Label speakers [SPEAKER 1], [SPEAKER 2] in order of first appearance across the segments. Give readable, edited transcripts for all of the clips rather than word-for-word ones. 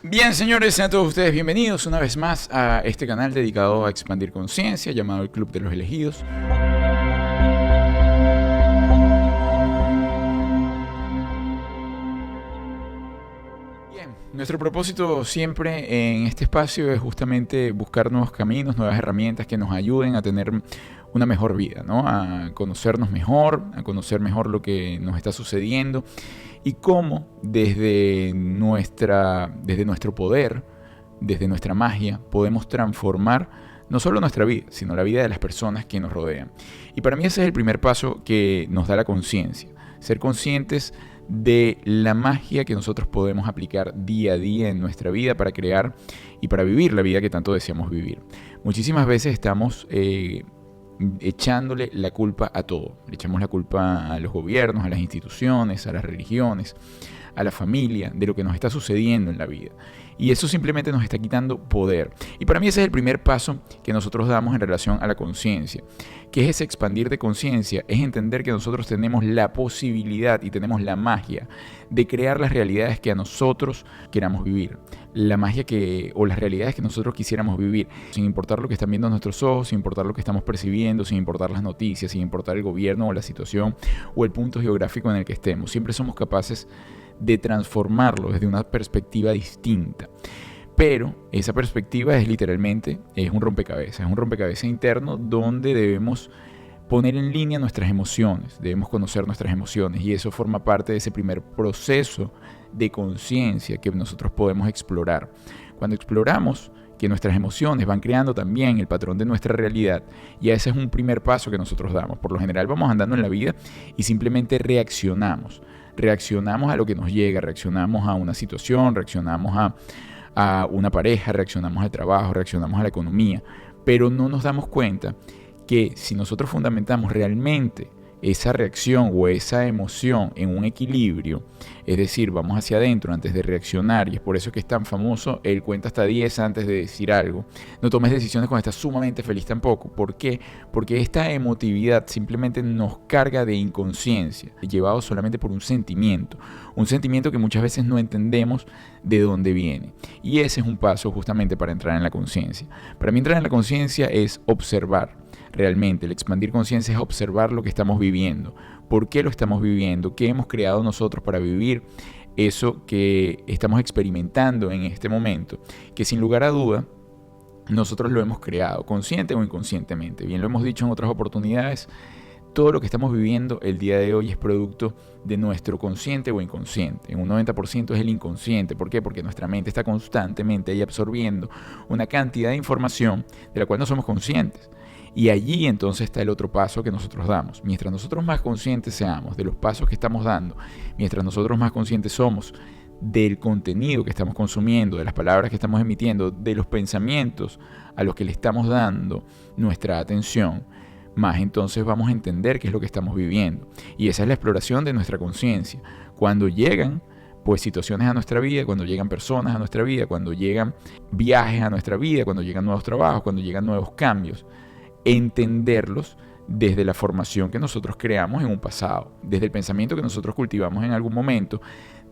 [SPEAKER 1] Bien, señores, sean todos ustedes bienvenidos una vez más a este canal dedicado a expandir conciencia, llamado el Club de los Elegidos. Bien, nuestro propósito siempre en este espacio es justamente buscar nuevos caminos, nuevas herramientas que nos ayuden a tener una mejor vida, ¿no? A conocernos mejor, a conocer mejor lo que nos está sucediendo y cómo desde nuestro poder, desde nuestra magia, podemos transformar no solo nuestra vida, sino la vida de las personas que nos rodean. Y para mí ese es el primer paso que nos da la conciencia, ser conscientes de la magia que nosotros podemos aplicar día a día en nuestra vida para crear y para vivir la vida que tanto deseamos vivir. Muchísimas veces estamos echándole la culpa a todo. Le echamos la culpa a los gobiernos, a las instituciones, a las religiones, a la familia, de lo que nos está sucediendo en la vida. Y eso simplemente nos está quitando poder. Y para mí ese es el primer paso que nosotros damos en relación a la conciencia. ¿Qué es ese expandir de conciencia? Es entender que nosotros tenemos la posibilidad y tenemos la magia de crear las realidades que a nosotros queramos vivir. La magia o las realidades que nosotros quisiéramos vivir, sin importar lo que están viendo nuestros ojos, sin importar lo que estamos percibiendo, sin importar las noticias, sin importar el gobierno o la situación o el punto geográfico en el que estemos. Siempre somos capaces de transformarlo desde una perspectiva distinta. Pero esa perspectiva es un rompecabezas interno donde debemos poner en línea nuestras emociones, debemos conocer nuestras emociones y eso forma parte de ese primer proceso de conciencia que nosotros podemos explorar. Cuando exploramos que nuestras emociones van creando también el patrón de nuestra realidad, y ese es un primer paso que nosotros damos. Por lo general vamos andando en la vida y simplemente reaccionamos a lo que nos llega, reaccionamos a una situación, reaccionamos a una pareja, reaccionamos al trabajo, reaccionamos a la economía, pero no nos damos cuenta que si nosotros fundamentamos realmente esa reacción o esa emoción en un equilibrio, es decir, vamos hacia adentro antes de reaccionar, y es por eso que es tan famoso el cuenta hasta 10 antes de decir algo. No tomes decisiones cuando estás sumamente feliz tampoco. ¿Por qué? Porque esta emotividad simplemente nos carga de inconsciencia, llevado solamente por un sentimiento que muchas veces no entendemos de dónde viene. Y ese es un paso justamente para entrar en la conciencia. Para mí entrar en la conciencia es observar. Realmente, el expandir conciencia es observar lo que estamos viviendo, por qué lo estamos viviendo, qué hemos creado nosotros para vivir eso que estamos experimentando en este momento, que sin lugar a duda nosotros lo hemos creado, consciente o inconscientemente. Bien lo hemos dicho en otras oportunidades, todo lo que estamos viviendo el día de hoy es producto de nuestro consciente o inconsciente. En un 90% es el inconsciente. ¿Por qué? Porque nuestra mente está constantemente ahí absorbiendo una cantidad de información de la cual no somos conscientes. Y allí entonces está el otro paso que nosotros damos. Mientras nosotros más conscientes seamos de los pasos que estamos dando, mientras nosotros más conscientes somos del contenido que estamos consumiendo, de las palabras que estamos emitiendo, de los pensamientos a los que le estamos dando nuestra atención, más entonces vamos a entender qué es lo que estamos viviendo. Y esa es la exploración de nuestra conciencia. Cuando llegan situaciones a nuestra vida, cuando llegan personas a nuestra vida, cuando llegan viajes a nuestra vida, cuando llegan nuevos trabajos, cuando llegan nuevos cambios, entenderlos desde la formación que nosotros creamos en un pasado, desde el pensamiento que nosotros cultivamos en algún momento,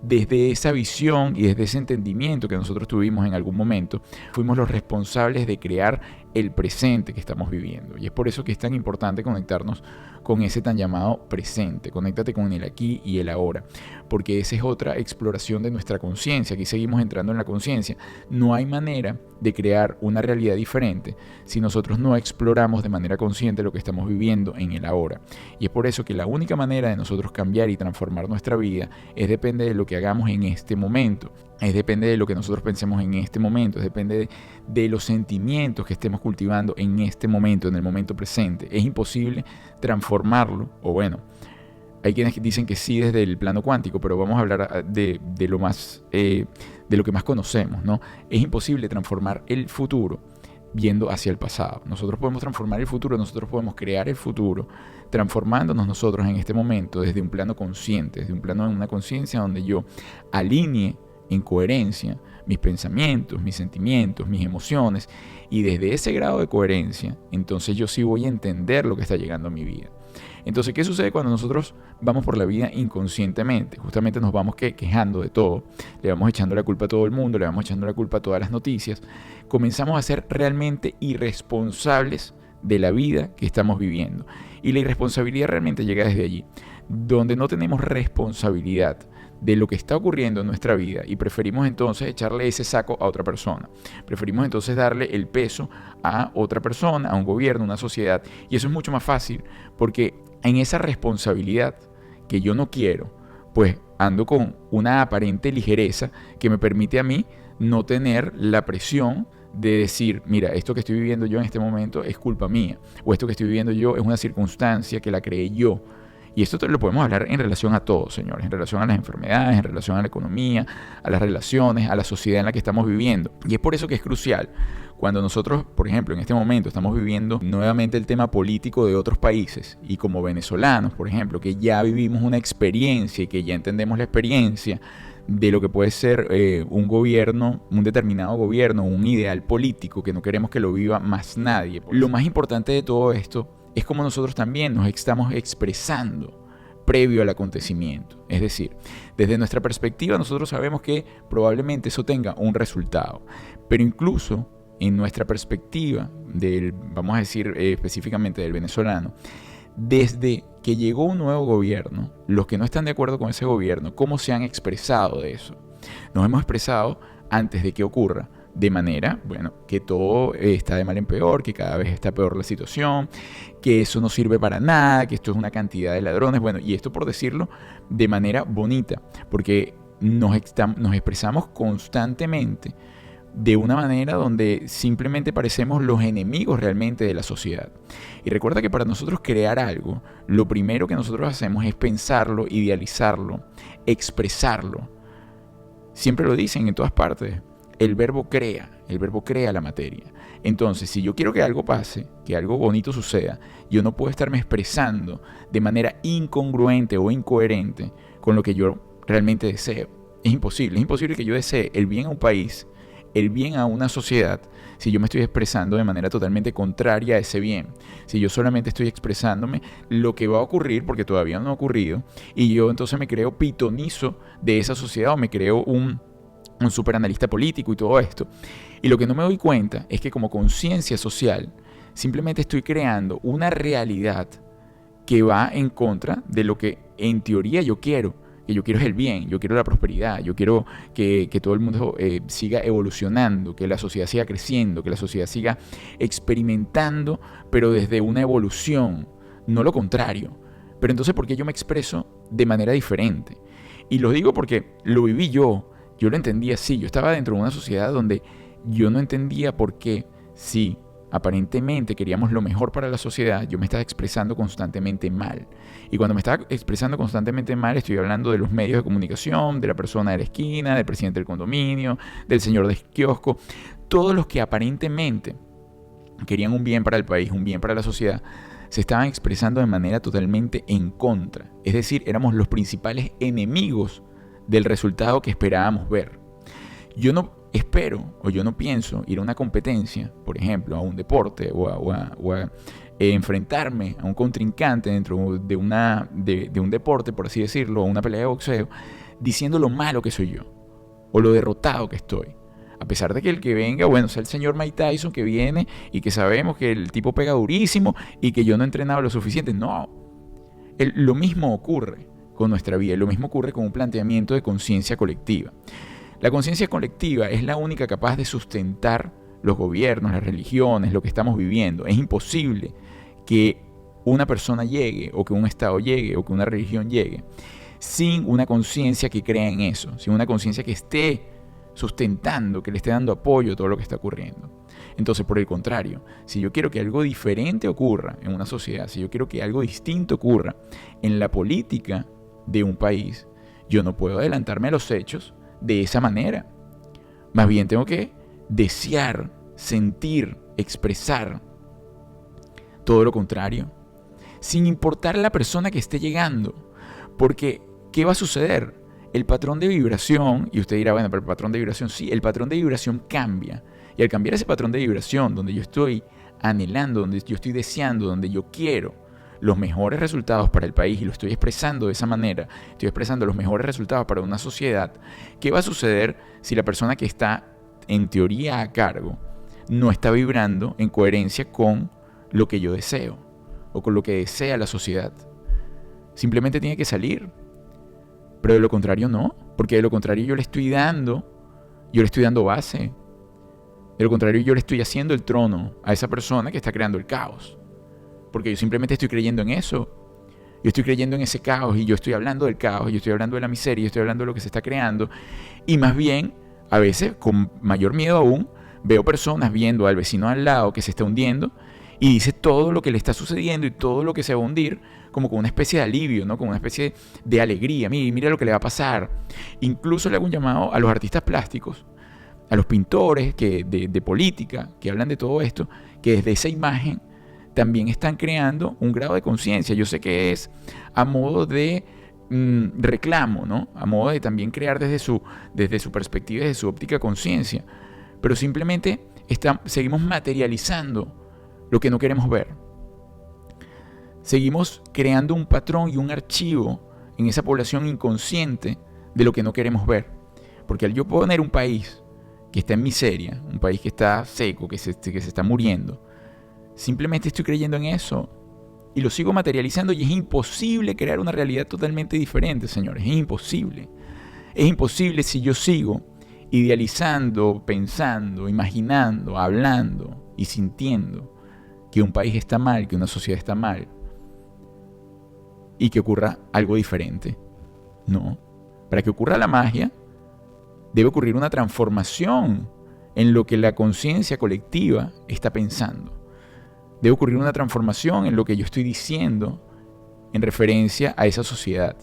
[SPEAKER 1] desde esa visión y desde ese entendimiento que nosotros tuvimos en algún momento, fuimos los responsables de crear el presente que estamos viviendo. Y es por eso que es tan importante conectarnos con ese tan llamado presente. Conéctate con el aquí y el ahora, porque esa es otra exploración de nuestra conciencia. Aquí seguimos entrando en la conciencia. No hay manera de crear una realidad diferente si nosotros no exploramos de manera consciente lo que estamos viviendo en el ahora. Y es por eso que la única manera de nosotros cambiar y transformar nuestra vida depende de lo que hagamos en este momento. Depende de lo que nosotros pensemos en este momento, depende de los sentimientos que estemos cultivando en este momento, en el momento presente. Es imposible transformarlo, o bueno, hay quienes dicen que sí desde el plano cuántico, pero vamos a hablar de lo que más conocemos, ¿no? Es imposible transformar el futuro viendo hacia el pasado. Nosotros podemos transformar el futuro, nosotros podemos crear el futuro, transformándonos nosotros en este momento desde un plano consciente, desde un plano de una conciencia donde yo alinee en coherencia mis pensamientos, mis sentimientos, mis emociones, y desde ese grado de coherencia, entonces yo sí voy a entender lo que está llegando a mi vida. Entonces, ¿qué sucede cuando nosotros vamos por la vida inconscientemente? Justamente nos vamos quejando de todo, le vamos echando la culpa a todo el mundo, le vamos echando la culpa a todas las noticias, comenzamos a ser realmente irresponsables de la vida que estamos viviendo. Y la irresponsabilidad realmente llega desde allí, donde no tenemos responsabilidad de lo que está ocurriendo en nuestra vida y preferimos entonces echarle ese saco a otra persona. Preferimos entonces darle el peso a otra persona, a un gobierno, a una sociedad. Y eso es mucho más fácil porque en esa responsabilidad que yo no quiero, pues ando con una aparente ligereza que me permite a mí no tener la presión de decir, mira, esto que estoy viviendo yo en este momento es culpa mía, o esto que estoy viviendo yo es una circunstancia que la creé yo. Y esto lo podemos hablar en relación a todo, señores, en relación a las enfermedades, en relación a la economía, a las relaciones, a la sociedad en la que estamos viviendo. Y es por eso que es crucial cuando nosotros, por ejemplo, en este momento estamos viviendo nuevamente el tema político de otros países y como venezolanos, por ejemplo, que ya vivimos una experiencia y que ya entendemos la experiencia de lo que puede ser un gobierno, un determinado gobierno, un ideal político que no queremos que lo viva más nadie. Lo más importante de todo esto es como nosotros también nos estamos expresando previo al acontecimiento. Es decir, desde nuestra perspectiva nosotros sabemos que probablemente eso tenga un resultado, pero incluso en nuestra perspectiva vamos a decir específicamente del venezolano, desde que llegó un nuevo gobierno, los que no están de acuerdo con ese gobierno, ¿cómo se han expresado de eso? Nos hemos expresado antes de que ocurra, de manera, bueno, que todo está de mal en peor, que cada vez está peor la situación, que eso no sirve para nada, que esto es una cantidad de ladrones, bueno, y esto por decirlo de manera bonita, porque nos expresamos constantemente de una manera donde simplemente parecemos los enemigos realmente de la sociedad. Y recuerda que para nosotros crear algo, lo primero que nosotros hacemos es pensarlo, idealizarlo, expresarlo. Siempre lo dicen en todas partes. El verbo crea la materia. Entonces, si yo quiero que algo pase, que algo bonito suceda, yo no puedo estarme expresando de manera incongruente o incoherente con lo que yo realmente deseo. Es imposible que yo desee el bien a un país, el bien a una sociedad, si yo me estoy expresando de manera totalmente contraria a ese bien. Si yo solamente estoy expresándome lo que va a ocurrir, porque todavía no ha ocurrido, y yo entonces me creo pitonizo de esa sociedad o me creo un superanalista político y todo esto. Y lo que no me doy cuenta es que como conciencia social simplemente estoy creando una realidad que va en contra de lo que en teoría yo quiero. Que yo quiero es el bien, yo quiero la prosperidad, yo quiero que todo el mundo siga evolucionando, que la sociedad siga creciendo, que la sociedad siga experimentando, pero desde una evolución, no lo contrario. Pero entonces, ¿por qué yo me expreso de manera diferente? Y lo digo porque lo viví yo lo entendía así. Yo estaba dentro de una sociedad donde yo no entendía por qué, sí, aparentemente queríamos lo mejor para la sociedad, yo me estaba expresando constantemente mal. Y cuando me estaba expresando constantemente mal, estoy hablando de los medios de comunicación, de la persona de la esquina, del presidente del condominio, del señor del kiosco, todos los que aparentemente querían un bien para el país, un bien para la sociedad, se estaban expresando de manera totalmente en contra. Es decir, éramos los principales enemigos del resultado que esperábamos ver. Yo no espero o yo no pienso ir a una competencia, por ejemplo, a un deporte o a enfrentarme a un contrincante dentro de un deporte, por así decirlo, o una pelea de boxeo, diciendo lo malo que soy yo o lo derrotado que estoy. A pesar de que el que venga, bueno, sea el señor Mike Tyson que viene y que sabemos que el tipo pega durísimo y que yo no he entrenado lo suficiente. No, lo mismo ocurre con nuestra vida. Lo mismo ocurre con un planteamiento de conciencia colectiva. La conciencia colectiva es la única capaz de sustentar los gobiernos, las religiones, lo que estamos viviendo. Es imposible que una persona llegue, o que un estado llegue, o que una religión llegue, sin una conciencia que crea en eso, sin una conciencia que esté sustentando, que le esté dando apoyo a todo lo que está ocurriendo. Entonces, por el contrario, si yo quiero que algo diferente ocurra en una sociedad, si yo quiero que algo distinto ocurra en la política de un país, yo no puedo adelantarme a los hechos de esa manera. Más bien tengo que desear, sentir, expresar todo lo contrario, sin importar la persona que esté llegando. Porque, ¿qué va a suceder? El patrón de vibración, y usted dirá, bueno, pero el patrón de vibración, sí, el patrón de vibración cambia. Y al cambiar ese patrón de vibración, donde yo estoy anhelando, donde yo estoy deseando, donde yo quiero los mejores resultados para el país y lo estoy expresando de esa manera, estoy expresando los mejores resultados para una sociedad, ¿qué va a suceder si la persona que está en teoría a cargo no está vibrando en coherencia con lo que yo deseo o con lo que desea la sociedad? Simplemente tiene que salir. Pero de lo contrario no, porque de lo contrario yo le estoy dando base. De lo contrario yo le estoy haciendo el trono a esa persona que está creando el caos. Porque yo simplemente estoy creyendo en eso. Yo estoy creyendo en ese caos y yo estoy hablando del caos, yo estoy hablando de la miseria, yo estoy hablando de lo que se está creando. Y más bien, a veces, con mayor miedo aún, veo personas viendo al vecino al lado que se está hundiendo y dice todo lo que le está sucediendo y todo lo que se va a hundir como con una especie de alivio, ¿no? Como una especie de alegría. Mira lo que le va a pasar. Incluso le hago un llamado a los artistas plásticos, a los pintores de política que hablan de todo esto, que desde esa imagen también están creando un grado de conciencia. Yo sé que es a modo de reclamo, ¿no? A modo de también crear desde su perspectiva, desde su óptica conciencia. Pero simplemente seguimos materializando lo que no queremos ver. Seguimos creando un patrón y un archivo en esa población inconsciente de lo que no queremos ver. Porque al yo poner un país que está en miseria, un país que está seco, que se está muriendo, simplemente estoy creyendo en eso y lo sigo materializando, y es imposible crear una realidad totalmente diferente, señores. Es imposible. Es imposible si yo sigo idealizando, pensando, imaginando, hablando y sintiendo que un país está mal, que una sociedad está mal y que ocurra algo diferente. No. Para que ocurra la magia, debe ocurrir una transformación en lo que la conciencia colectiva está pensando. Debe ocurrir una transformación en lo que yo estoy diciendo en referencia a esa sociedad.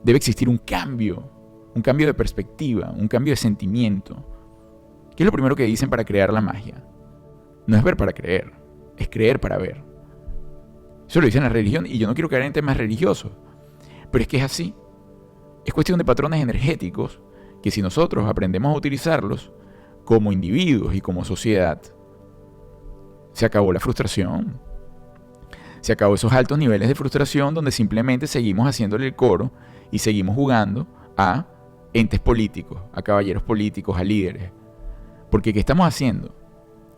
[SPEAKER 1] Debe existir un cambio de perspectiva, un cambio de sentimiento. ¿Qué es lo primero que dicen para crear la magia? No es ver para creer, es creer para ver. Eso lo dicen la religión, y yo no quiero caer en temas religiosos, pero es que es así. Es cuestión de patrones energéticos que, si nosotros aprendemos a utilizarlos como individuos y como sociedad, se acabó la frustración. Se acabó esos altos niveles de frustración donde simplemente seguimos haciéndole el coro y seguimos jugando a entes políticos, a caballeros políticos, a líderes. Porque ¿qué estamos haciendo?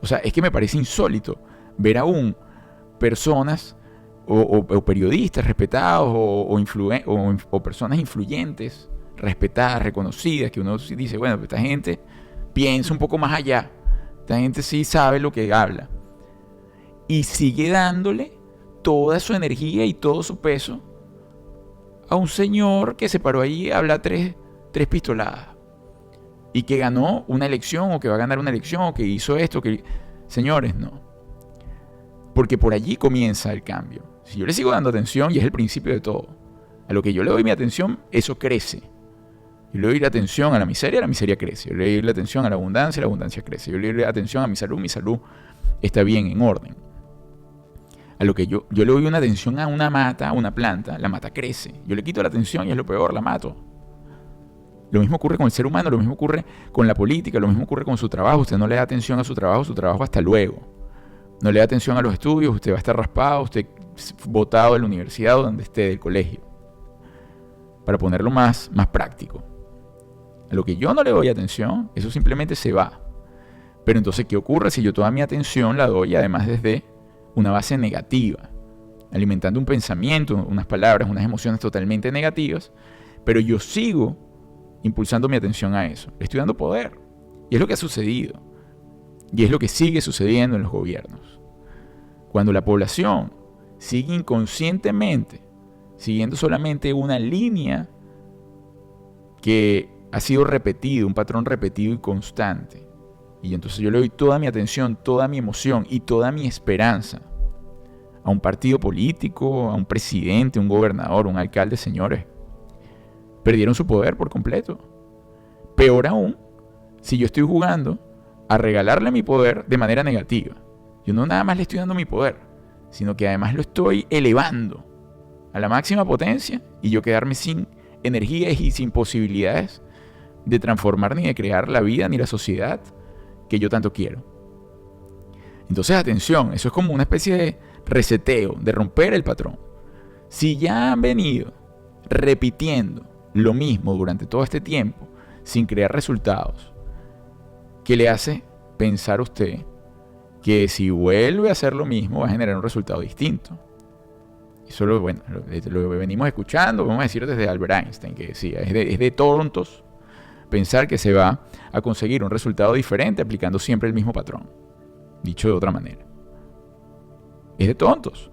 [SPEAKER 1] O sea, es que me parece insólito ver aún personas o periodistas respetados o personas influyentes, respetadas, reconocidas, que uno dice, bueno, esta gente piensa un poco más allá, esta gente sí sabe lo que habla, y sigue dándole toda su energía y todo su peso a un señor que se paró ahí a hablar tres pistoladas y que ganó una elección, o que va a ganar una elección, o que hizo esto, que... Señores, no. Porque por allí comienza el cambio. Si yo le sigo dando atención, y es el principio de todo, a lo que yo le doy mi atención, eso crece. Yo le doy la atención a la miseria crece. Yo le doy la atención a la abundancia crece. Yo le doy la atención a mi salud está bien, en orden. A lo que yo le doy una atención a una mata, a una planta, la mata crece. Yo le quito la atención y es lo peor, la mato. Lo mismo ocurre con el ser humano, lo mismo ocurre con la política, lo mismo ocurre con su trabajo. Usted no le da atención a su trabajo hasta luego. No le da atención a los estudios, usted va a estar raspado, usted botado de la universidad o donde esté, del colegio. Para ponerlo más práctico. A lo que yo no le doy atención, eso simplemente se va. Pero entonces, ¿qué ocurre si yo toda mi atención la doy además desde una base negativa? Alimentando un pensamiento, unas palabras, unas emociones totalmente negativas, pero yo sigo impulsando mi atención a eso. Le estoy dando poder. Y es lo que ha sucedido. Y es lo que sigue sucediendo en los gobiernos. Cuando la población sigue inconscientemente siguiendo solamente una línea que ha sido repetido, un patrón repetido y constante, y entonces yo le doy toda mi atención, toda mi emoción y toda mi esperanza a un partido político, a un presidente, un gobernador, un alcalde, señores, perdieron su poder por completo. Peor aún, si yo estoy jugando a regalarle mi poder de manera negativa. Yo no nada más le estoy dando mi poder, sino que además lo estoy elevando a la máxima potencia, y yo quedarme sin energías y sin posibilidades de transformar ni de crear la vida ni la sociedad que yo tanto quiero. Entonces, atención, eso es como una especie de reseteo, de romper el patrón. Si ya han venido repitiendo lo mismo durante todo este tiempo, sin crear resultados, ¿qué le hace pensar usted que si vuelve a hacer lo mismo va a generar un resultado distinto? Eso lo venimos escuchando, vamos a decir desde Albert Einstein, que decía, es de tontos pensar que se va a conseguir un resultado diferente aplicando siempre el mismo patrón. Dicho de otra manera, es de tontos.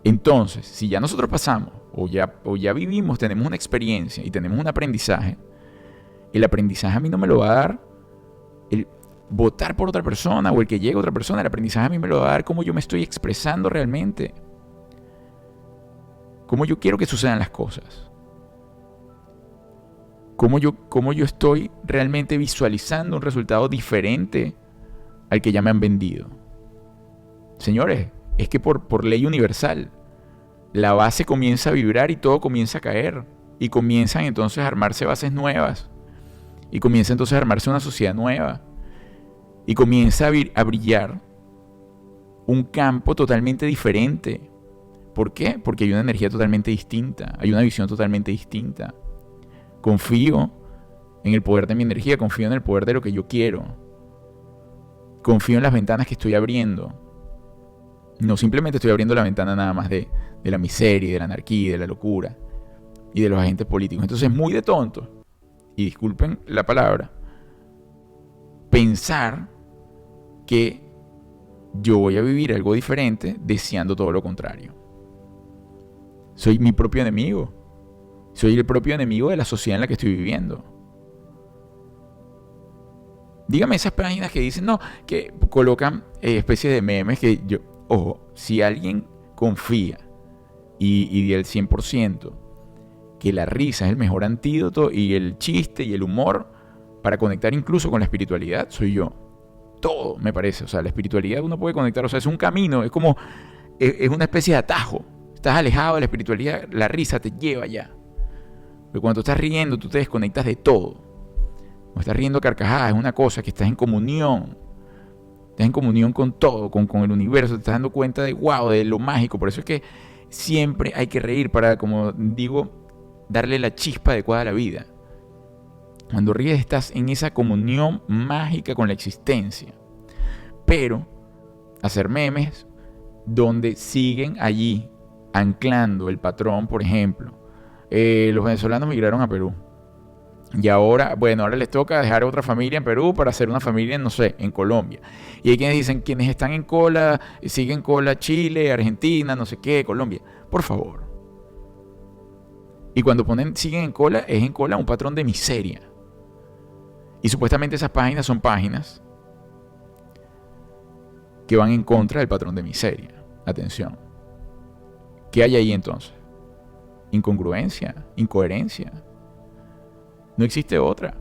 [SPEAKER 1] Entonces, si ya nosotros pasamos o ya vivimos, tenemos una experiencia y tenemos un aprendizaje, el aprendizaje a mí no me lo va a dar el votar por otra persona o el que llegue otra persona. El aprendizaje a mí me lo va a dar cómo yo me estoy expresando realmente, cómo yo quiero que sucedan las cosas, cómo yo estoy realmente visualizando un resultado diferente al que ya me han vendido. Señores, es que por ley universal, la base comienza a vibrar y todo comienza a caer. Y comienzan entonces a armarse bases nuevas. Y comienza entonces a armarse una sociedad nueva. Y comienza a brillar un campo totalmente diferente. ¿Por qué? Porque hay una energía totalmente distinta. Hay una visión totalmente distinta. Confío en el poder de mi energía. Confío en el poder de lo que yo quiero. Confío en las ventanas que estoy abriendo. No simplemente estoy abriendo la ventana nada más de la miseria, de la anarquía, de la locura y de los agentes políticos. Entonces es muy de tonto, y disculpen la palabra, pensar que yo voy a vivir algo diferente deseando todo lo contrario. Soy mi propio enemigo. Soy el propio enemigo de la sociedad en la que estoy viviendo. Dígame esas páginas que dicen, no, que colocan especies de memes que yo... Ojo, si alguien confía y del 100% que la risa es el mejor antídoto y el chiste y el humor para conectar incluso con la espiritualidad, soy yo. Todo me parece, o sea, la espiritualidad uno puede conectar, o sea, es un camino, es como, es una especie de atajo. Estás alejado de la espiritualidad, la risa te lleva allá. Pero cuando tú estás riendo, tú te desconectas de todo. Cuando estás riendo carcajadas, es una cosa que estás en comunión. Estás en comunión con todo, con el universo, te estás dando cuenta de wow, de lo mágico. Por eso es que siempre hay que reír para, como digo, darle la chispa adecuada a la vida. Cuando ríes estás en esa comunión mágica con la existencia. Pero hacer memes donde siguen allí anclando el patrón, por ejemplo, los venezolanos migraron a Perú. Y ahora les toca dejar otra familia en Perú para hacer una familia, no sé, en Colombia. Y hay quienes dicen, quienes están en cola, siguen cola Chile, Argentina, no sé qué, Colombia. Por favor. Y cuando ponen siguen en cola, es en cola un patrón de miseria. Y supuestamente esas páginas son páginas que van en contra del patrón de miseria. Atención. ¿Qué hay ahí entonces? Incongruencia, incoherencia. No existe otra.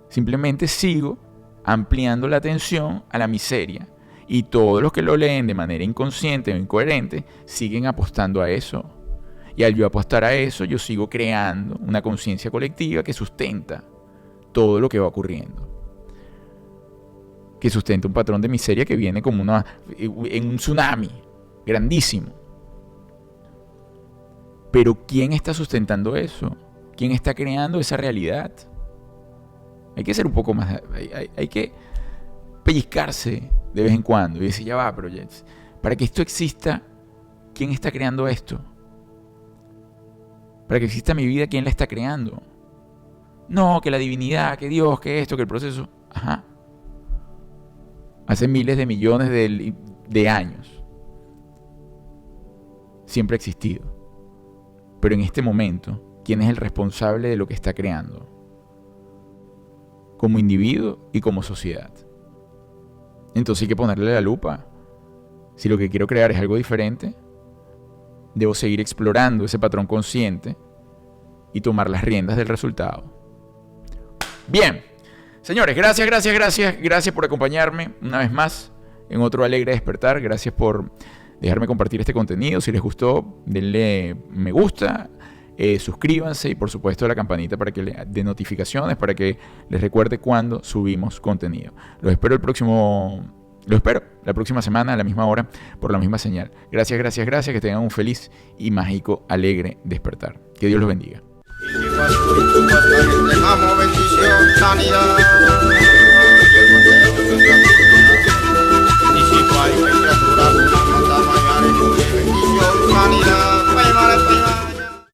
[SPEAKER 1] Simplemente sigo ampliando la atención a la miseria. Y todos los que lo leen de manera inconsciente o incoherente siguen apostando a eso. Y al yo apostar a eso, yo sigo creando una conciencia colectiva que sustenta todo lo que va ocurriendo. Que sustenta un patrón de miseria que viene como en un tsunami grandísimo. Pero ¿quién está sustentando eso? ¿Quién está creando esa realidad? Hay que ser un poco más... Hay que pellizcarse de vez en cuando y decir, ya va, pero ya, para que esto exista, ¿quién está creando esto? Para que exista mi vida, ¿quién la está creando? No, que la divinidad, que Dios, que esto, que el proceso. Ajá. Hace miles de millones de años. Siempre ha existido. Pero en este momento, ¿quién es el responsable de lo que está creando? Como individuo y como sociedad. Entonces hay que ponerle la lupa. Si lo que quiero crear es algo diferente, debo seguir explorando ese patrón consciente y tomar las riendas del resultado. Bien, señores, gracias por acompañarme una vez más en otro Alegre Despertar. Gracias por dejarme compartir este contenido. Si les gustó, denle me gusta, suscríbanse y por supuesto la campanita de notificaciones para que les recuerde cuando subimos contenido. Los espero el próximo Lo espero la próxima semana a la misma hora por la misma señal. Gracias, gracias, gracias. Que tengan un feliz y mágico, alegre despertar. Que Dios los bendiga.
[SPEAKER 2] Y que bendición, sanidad.